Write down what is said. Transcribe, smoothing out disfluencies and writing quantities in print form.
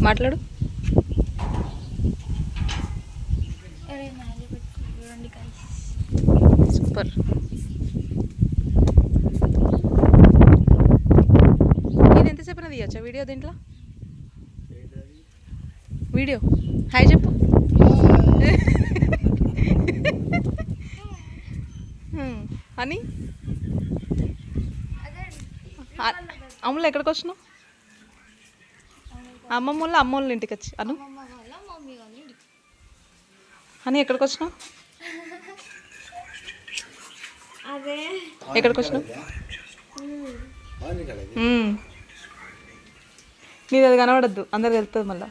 మాట్లాడు. సూపర్. నేను ఎంతసేపు అనేది ఇవ్వచ్చా వీడియో దీంట్లో? వీడియో హాయ్ చెప్పు. అని అమ్ములు ఎక్కడికి వచ్చినావు? అమ్మమ్మ వాళ్ళ అమ్మ వాళ్ళ ఇంటికి వచ్చి అను. అని ఎక్కడికి వచ్చినావు? ఎక్కడికి వచ్చినావు? నీది అది కనబడద్దు, అందరు వెళ్తుంది మళ్ళీ.